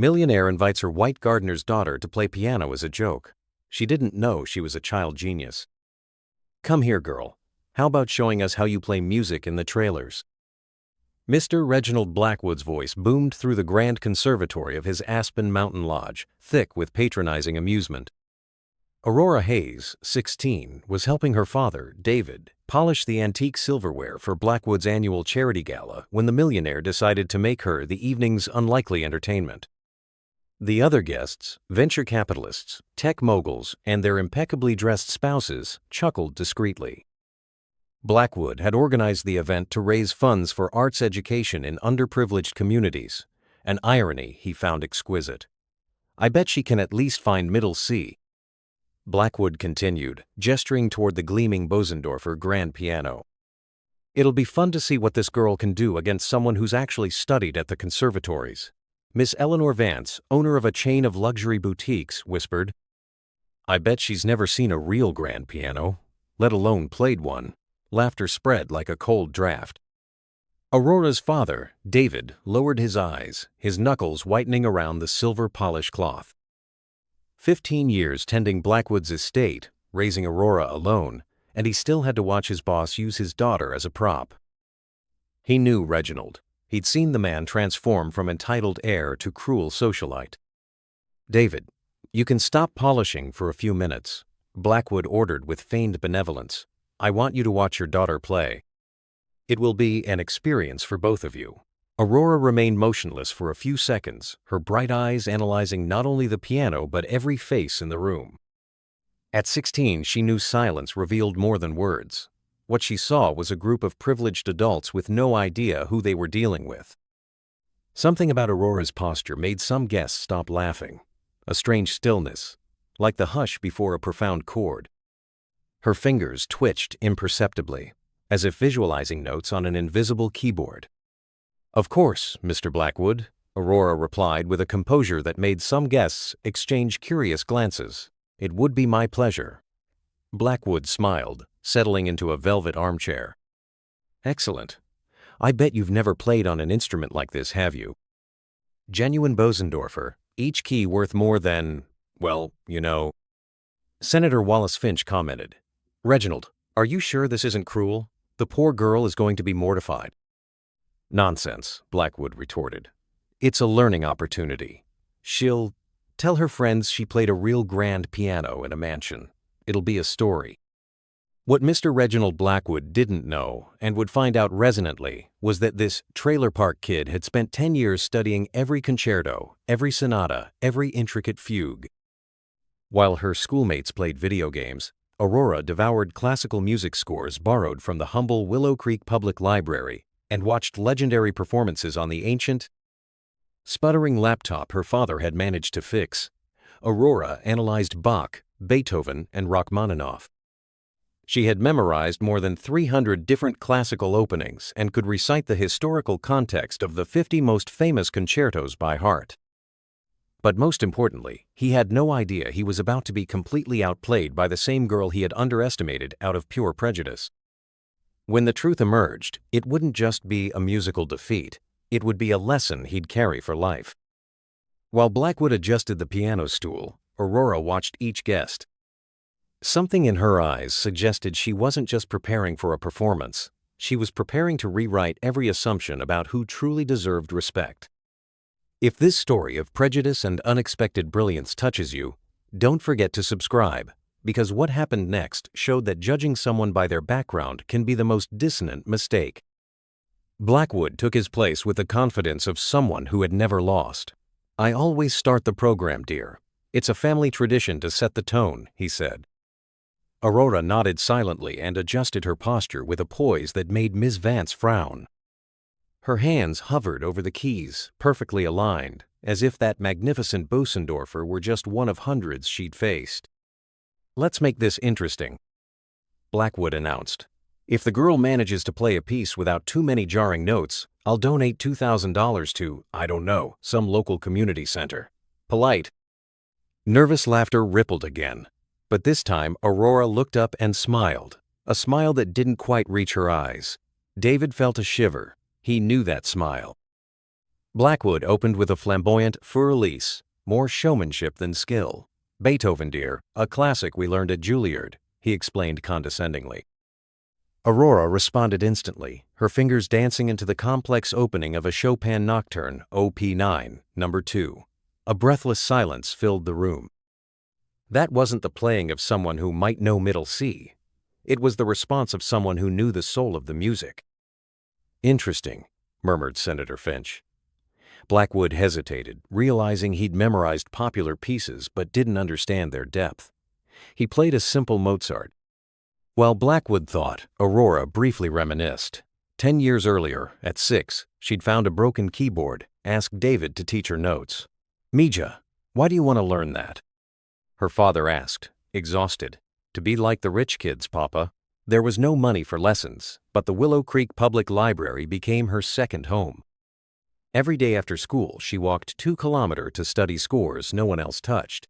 Millionaire invites her white gardener's daughter to play piano as a joke. She didn't know she was a child genius. Come here, girl. How about showing us how you play music in the trailers? Mr. Reginald Blackwood's voice boomed through the grand conservatory of his Aspen Mountain Lodge, thick with patronizing amusement. Aurora Hayes, 16, was helping her father, David, polish the antique silverware for Blackwood's annual charity gala when the millionaire decided to make her the evening's unlikely entertainment. The other guests, venture capitalists, tech moguls, and their impeccably dressed spouses, chuckled discreetly. Blackwood had organized the event to raise funds for arts education in underprivileged communities, an irony he found exquisite. I bet she can at least find middle C. Blackwood continued, gesturing toward the gleaming Bosendorfer grand piano. It'll be fun to see what this girl can do against someone who's actually studied at the conservatories. Miss Eleanor Vance, owner of a chain of luxury boutiques, whispered. I bet she's never seen a real grand piano, let alone played one. Laughter spread like a cold draft. Aurora's father, David, lowered his eyes, his knuckles whitening around the silver polish cloth. 15 years tending Blackwood's estate, raising Aurora alone, and he still had to watch his boss use his daughter as a prop. He knew Reginald. He'd seen the man transform from entitled heir to cruel socialite. David, you can stop polishing for a few minutes, Blackwood ordered with feigned benevolence. I want you to watch your daughter play. It will be an experience for both of you. Aurora remained motionless for a few seconds, her bright eyes analyzing not only the piano but every face in the room. At 16, she knew silence revealed more than words. What she saw was a group of privileged adults with no idea who they were dealing with. Something about Aurora's posture made some guests stop laughing. A strange stillness, like the hush before a profound chord. Her fingers twitched imperceptibly, as if visualizing notes on an invisible keyboard. Of course, Mr. Blackwood, Aurora replied with a composure that made some guests exchange curious glances. It would be my pleasure. Blackwood smiled, settling into a velvet armchair. Excellent. I bet you've never played on an instrument like this, have you? Genuine Bosendorfer, each key worth more than, well, you know. Senator Wallace Finch commented. Reginald, are you sure this isn't cruel? The poor girl is going to be mortified. Nonsense, Blackwood retorted. It's a learning opportunity. She'll tell her friends she played a real grand piano in a mansion. It'll be a story. What Mr. Reginald Blackwood didn't know, and would find out resonantly, was that this trailer park kid had spent 10 years studying every concerto, every sonata, every intricate fugue. While her schoolmates played video games, Aurora devoured classical music scores borrowed from the humble Willow Creek Public Library and watched legendary performances on the ancient, sputtering laptop her father had managed to fix. Aurora analyzed Bach, Beethoven, and Rachmaninoff. She had memorized more than 300 different classical openings and could recite the historical context of the 50 most famous concertos by heart. But most importantly, he had no idea he was about to be completely outplayed by the same girl he had underestimated out of pure prejudice. When the truth emerged, it wouldn't just be a musical defeat, it would be a lesson he'd carry for life. While Blackwood adjusted the piano stool, Aurora watched each guest. Something in her eyes suggested she wasn't just preparing for a performance, she was preparing to rewrite every assumption about who truly deserved respect. If this story of prejudice and unexpected brilliance touches you, don't forget to subscribe, because what happened next showed that judging someone by their background can be the most dissonant mistake. Blackwood took his place with the confidence of someone who had never lost. I always start the program, dear. It's a family tradition to set the tone, he said. Aurora nodded silently and adjusted her posture with a poise that made Ms. Vance frown. Her hands hovered over the keys, perfectly aligned, as if that magnificent Bosendorfer were just one of hundreds she'd faced. Let's make this interesting, Blackwood announced. If the girl manages to play a piece without too many jarring notes, I'll donate $2,000 to, I don't know, some local community center. Polite. Nervous laughter rippled again, but this time Aurora looked up and smiled, a smile that didn't quite reach her eyes. David felt a shiver. He knew that smile. Blackwood opened with a flamboyant fur-elise, more showmanship than skill. Beethoven, dear, a classic we learned at Juilliard, he explained condescendingly. Aurora responded instantly, her fingers dancing into the complex opening of a Chopin Nocturne, Op. 9, No. 2. A breathless silence filled the room. That wasn't the playing of someone who might know middle C. It was the response of someone who knew the soul of the music. Interesting, murmured Senator Finch. Blackwood hesitated, realizing he'd memorized popular pieces but didn't understand their depth. He played a simple Mozart. While Blackwood thought, Aurora briefly reminisced. 10 years earlier, at 6, she'd found a broken keyboard, asked David to teach her notes. "Mija, why do you want to learn that?" Her father asked, exhausted. "To be like the rich kids, Papa." There was no money for lessons, but the Willow Creek Public Library became her second home. Every day after school, she walked 2 kilometers to study scores no one else touched.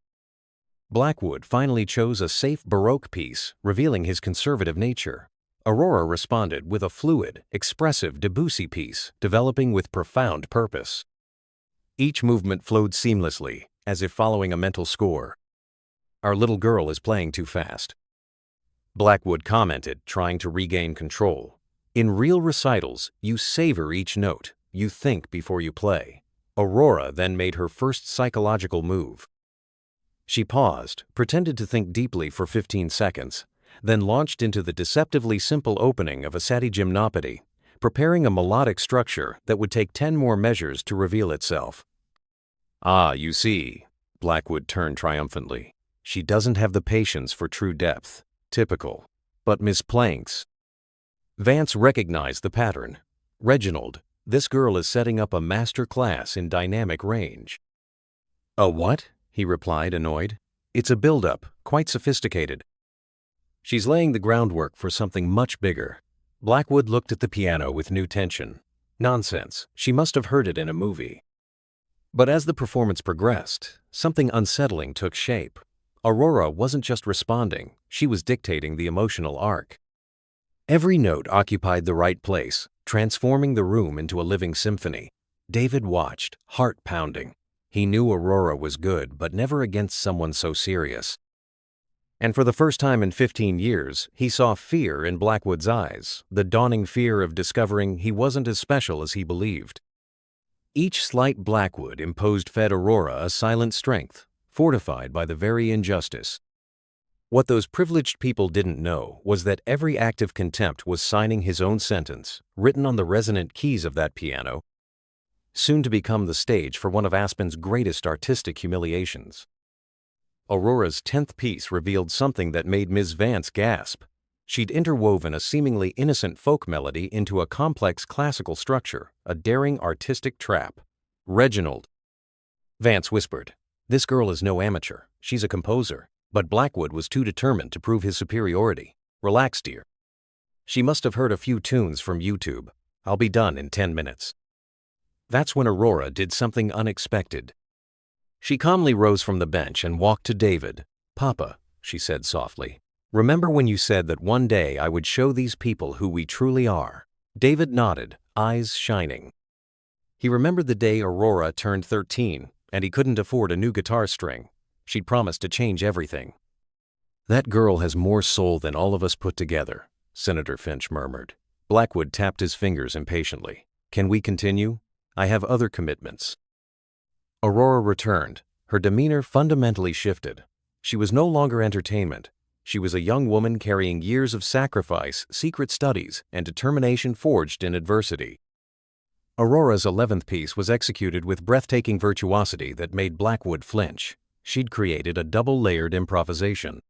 Blackwood finally chose a safe Baroque piece, revealing his conservative nature. Aurora responded with a fluid, expressive Debussy piece, developing with profound purpose. Each movement flowed seamlessly, as if following a mental score. "Our little girl is playing too fast," Blackwood commented, trying to regain control. "In real recitals, you savor each note. You think before you play." Aurora then made her first psychological move. She paused, pretended to think deeply for 15 seconds, then launched into the deceptively simple opening of a Sati gymnopédie, preparing a melodic structure that would take 10 more measures to reveal itself. "Ah, you see," Blackwood turned triumphantly. "She doesn't have the patience for true depth. Typical. But Miss Planks." Vance recognized the pattern. "Reginald, this girl is setting up a master class in dynamic range." "A what?" he replied, annoyed. "It's a build-up, quite sophisticated. She's laying the groundwork for something much bigger." Blackwood looked at the piano with new tension. Nonsense, she must have heard it in a movie. But as the performance progressed, something unsettling took shape. Aurora wasn't just responding, she was dictating the emotional arc. Every note occupied the right place, transforming the room into a living symphony. David watched, heart pounding. He knew Aurora was good, but never against someone so serious. And for the first time in 15 years, he saw fear in Blackwood's eyes, the dawning fear of discovering he wasn't as special as he believed. Each slight Blackwood imposed fed Aurora a silent strength, fortified by the very injustice. What those privileged people didn't know was that every act of contempt was signing his own sentence, written on the resonant keys of that piano, soon to become the stage for one of Aspen's greatest artistic humiliations. Aurora's 10th piece revealed something that made Ms. Vance gasp. She'd interwoven a seemingly innocent folk melody into a complex classical structure, a daring artistic trap. "Reginald," Vance whispered. "This girl is no amateur, she's a composer." But Blackwood was too determined to prove his superiority. "Relax, dear. She must have heard a few tunes from YouTube. I'll be done in 10 minutes. That's when Aurora did something unexpected. She calmly rose from the bench and walked to David. "Papa," she said softly, "remember when you said that one day I would show these people who we truly are?" David nodded, eyes shining. He remembered the day Aurora turned 13, and he couldn't afford a new guitar string. She'd promised to change everything. "That girl has more soul than all of us put together," Senator Finch murmured. Blackwood tapped his fingers impatiently. "Can we continue? I have other commitments." Aurora returned. Her demeanor fundamentally shifted. She was no longer entertainment. She was a young woman carrying years of sacrifice, secret studies, and determination forged in adversity. Aurora's 11th piece was executed with breathtaking virtuosity that made Blackwood flinch. She'd created a double-layered improvisation.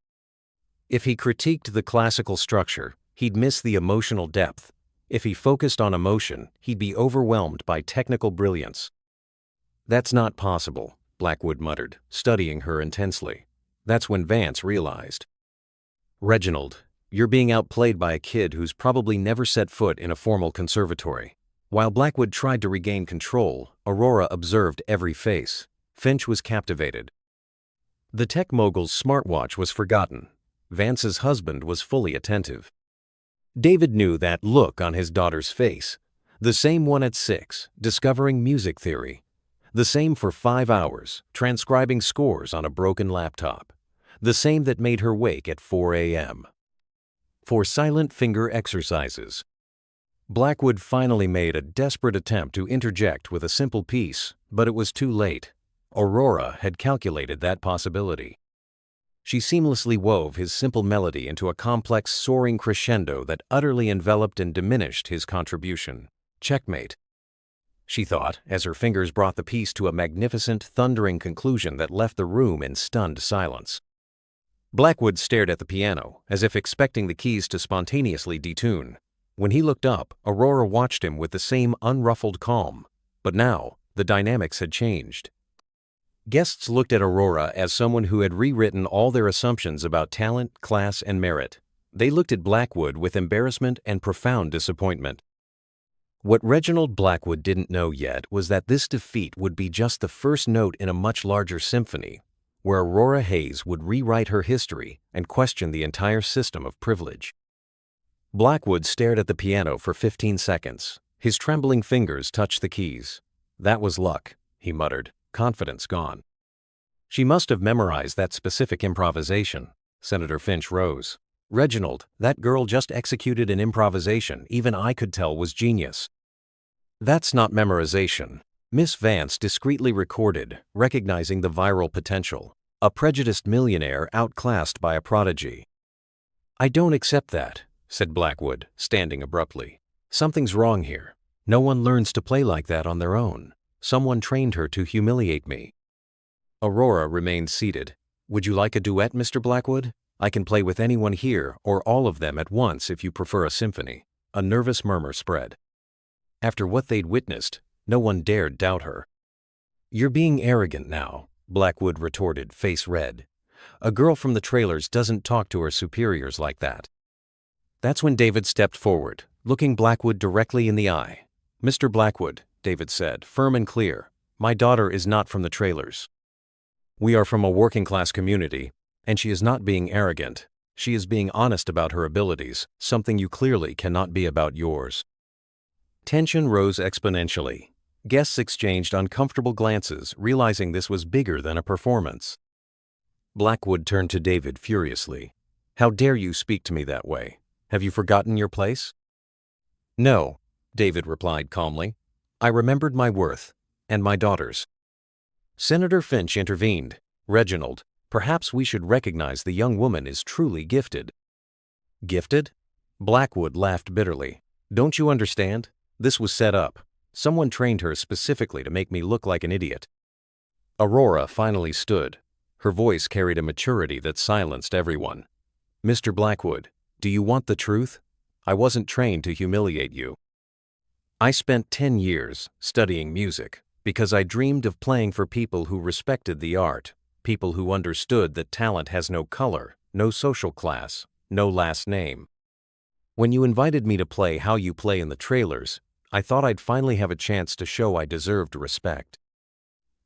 If he critiqued the classical structure, he'd miss the emotional depth. If he focused on emotion, he'd be overwhelmed by technical brilliance. "That's not possible," Blackwood muttered, studying her intensely. That's when Vance realized. "Reginald, you're being outplayed by a kid who's probably never set foot in a formal conservatory." While Blackwood tried to regain control, Aurora observed every face. Finch was captivated. The tech mogul's smartwatch was forgotten. Vance's husband was fully attentive. David knew that look on his daughter's face, The same one at 6, discovering music theory. The same for 5 hours, transcribing scores on a broken laptop. The same that made her wake at 4 a.m. For silent finger exercises. Blackwood finally made a desperate attempt to interject with a simple piece, but it was too late. Aurora had calculated that possibility. She seamlessly wove his simple melody into a complex soaring crescendo that utterly enveloped and diminished his contribution. Checkmate, she thought, as her fingers brought the piece to a magnificent, thundering conclusion that left the room in stunned silence. Blackwood stared at the piano, as if expecting the keys to spontaneously detune. When he looked up, Aurora watched him with the same unruffled calm. But now, the dynamics had changed. Guests looked at Aurora as someone who had rewritten all their assumptions about talent, class, and merit. They looked at Blackwood with embarrassment and profound disappointment. What Reginald Blackwood didn't know yet was that this defeat would be just the first note in a much larger symphony, where Aurora Hayes would rewrite her history and question the entire system of privilege. Blackwood stared at the piano for 15 seconds. His trembling fingers touched the keys. "That was luck," he muttered, confidence gone. "She must have memorized that specific improvisation." Senator Finch rose. "Reginald, that girl just executed an improvisation even I could tell was genius." "That's not memorization," Miss Vance discreetly recorded, recognizing the viral potential. "A prejudiced millionaire outclassed by a prodigy." "I don't accept that," said Blackwood, standing abruptly. "Something's wrong here. No one learns to play like that on their own. Someone trained her to humiliate me." Aurora remained seated. "Would you like a duet, Mr. Blackwood? I can play with anyone here or all of them at once if you prefer a symphony." A nervous murmur spread. After what they'd witnessed, no one dared doubt her. "You're being arrogant now," Blackwood retorted, face red. "A girl from the trailers doesn't talk to her superiors like that." That's when David stepped forward, looking Blackwood directly in the eye. "Mr. Blackwood," David said, firm and clear, "my daughter is not from the trailers. We are from a working-class community, and she is not being arrogant. She is being honest about her abilities, something you clearly cannot be about yours." Tension rose exponentially. Guests exchanged uncomfortable glances, realizing this was bigger than a performance. Blackwood turned to David furiously. "How dare you speak to me that way? Have you forgotten your place?" "No," David replied calmly. "I remembered my worth, and my daughter's." Senator Finch intervened. "Reginald, perhaps we should recognize the young woman is truly gifted." "Gifted?" Blackwood laughed bitterly. "Don't you understand? This was set up. Someone trained her specifically to make me look like an idiot." Aurora finally stood. Her voice carried a maturity that silenced everyone. "Mr. Blackwood, do you want the truth? I wasn't trained to humiliate you. I spent 10 years studying music because I dreamed of playing for people who respected the art, people who understood that talent has no color, no social class, no last name. When you invited me to play How You Play in the Trailers, I thought I'd finally have a chance to show I deserved respect.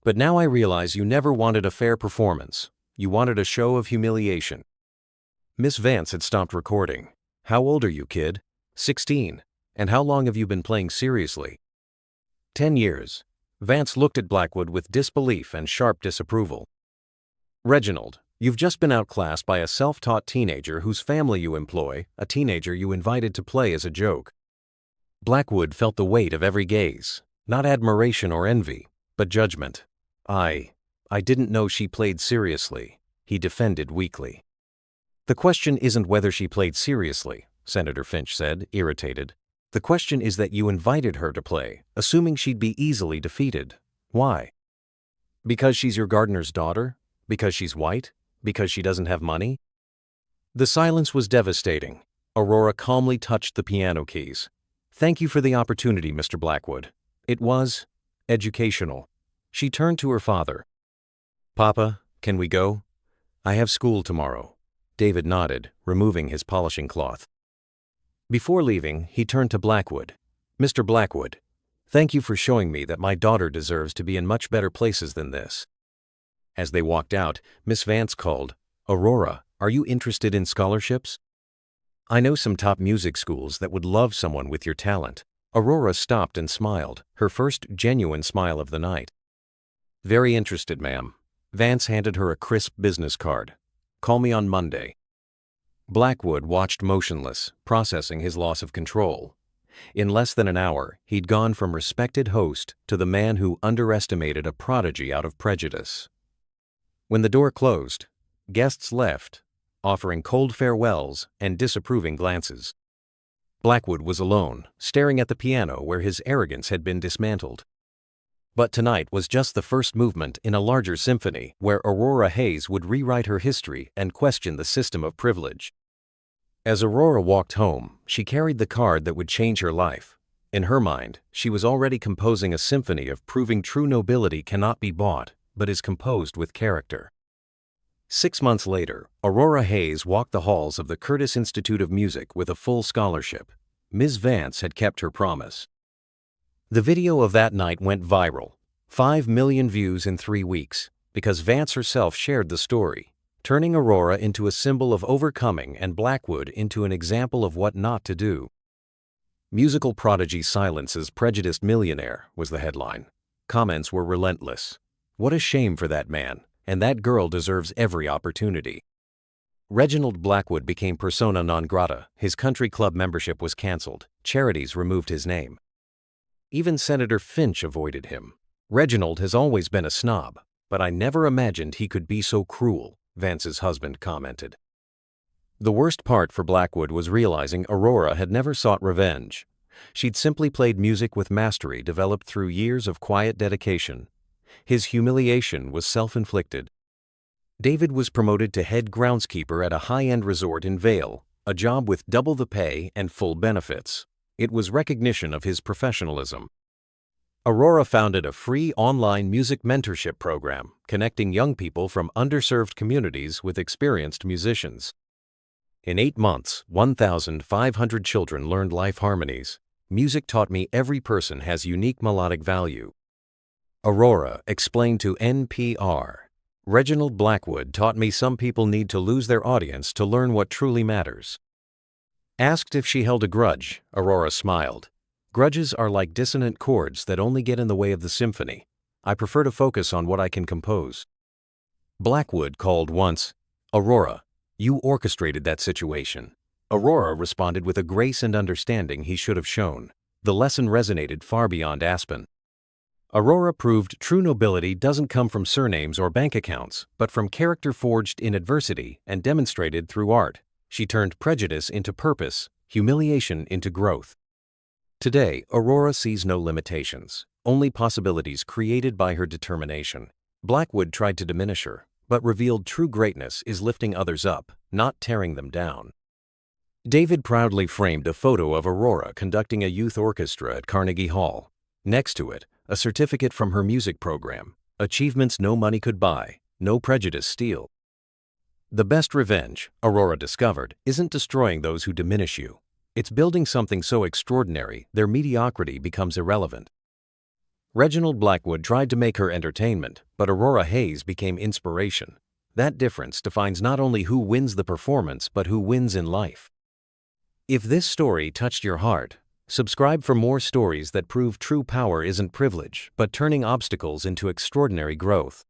But now I realize you never wanted a fair performance. You wanted a show of humiliation." Miss Vance had stopped recording. "How old are you, kid?" 16. "And how long have you been playing seriously?" 10 years. Vance looked at Blackwood with disbelief and sharp disapproval. "Reginald, you've just been outclassed by a self-taught teenager whose family you employ, a teenager you invited to play as a joke." Blackwood felt the weight of every gaze, not admiration or envy, but judgment. I didn't know she played seriously," he defended weakly. "The question isn't whether she played seriously," Senator Finch said, irritated. "The question is that you invited her to play, assuming she'd be easily defeated. Why? Because she's your gardener's daughter? Because she's white? Because she doesn't have money?" The silence was devastating. Aurora calmly touched the piano keys. "Thank you for the opportunity, Mr. Blackwood. It was educational." She turned to her father. "Papa, can we go? I have school tomorrow." David nodded, removing his polishing cloth. Before leaving, he turned to Blackwood. "Mr. Blackwood, thank you for showing me that my daughter deserves to be in much better places than this." As they walked out, Miss Vance called, "Aurora, are you interested in scholarships? I know some top music schools that would love someone with your talent." Aurora stopped and smiled, her first genuine smile of the night. "Very interested, ma'am." Vance handed her a crisp business card. "Call me on Monday." Blackwood watched motionless, processing his loss of control. In less than an hour, he'd gone from respected host to the man who underestimated a prodigy out of prejudice. When the door closed, guests left, offering cold farewells and disapproving glances. Blackwood was alone, staring at the piano where his arrogance had been dismantled. But tonight was just the first movement in a larger symphony where Aurora Hayes would rewrite her history and question the system of privilege. As Aurora walked home, she carried the card that would change her life. In her mind, she was already composing a symphony of proving true nobility cannot be bought, but is composed with character. 6 months later, Aurora Hayes walked the halls of the Curtis Institute of Music with a full scholarship. Ms. Vance had kept her promise. The video of that night went viral, 5 million views in 3 weeks, because Vance herself shared the story, turning Aurora into a symbol of overcoming and Blackwood into an example of what not to do. "Musical prodigy silences prejudiced millionaire" was the headline. Comments were relentless. "What a shame for that man, and that girl deserves every opportunity." Reginald Blackwood became persona non grata, his country club membership was cancelled, charities removed his name. Even Senator Finch avoided him. "Reginald has always been a snob, but I never imagined he could be so cruel," Vance's husband commented. The worst part for Blackwood was realizing Aurora had never sought revenge. She'd simply played music with mastery developed through years of quiet dedication. His humiliation was self-inflicted. David was promoted to head groundskeeper at a high-end resort in Vail, a job with double the pay and full benefits. It was recognition of his professionalism. Aurora founded a free online music mentorship program, connecting young people from underserved communities with experienced musicians. In 8 months, 1,500 children learned life harmonies. "Music taught me every person has unique melodic value." Aurora explained to NPR, "Reginald Blackwood taught me some people need to lose their audience to learn what truly matters." Asked if she held a grudge, Aurora smiled. "Grudges are like dissonant chords that only get in the way of the symphony. I prefer to focus on what I can compose." Blackwood called once, "Aurora, you orchestrated that situation." Aurora responded with a grace and understanding he should have shown. The lesson resonated far beyond Aspen. Aurora proved true nobility doesn't come from surnames or bank accounts, but from character forged in adversity and demonstrated through art. She turned prejudice into purpose, humiliation into growth. Today, Aurora sees no limitations, only possibilities created by her determination. Blackwood tried to diminish her, but revealed true greatness is lifting others up, not tearing them down. David proudly framed a photo of Aurora conducting a youth orchestra at Carnegie Hall. Next to it, a certificate from her music program, achievements no money could buy, no prejudice steal. The best revenge, Aurora discovered, isn't destroying those who diminish you. It's building something so extraordinary their mediocrity becomes irrelevant. Reginald Blackwood tried to make her entertainment, but Aurora Hayes became inspiration. That difference defines not only who wins the performance but who wins in life. If this story touched your heart, subscribe for more stories that prove true power isn't privilege but turning obstacles into extraordinary growth.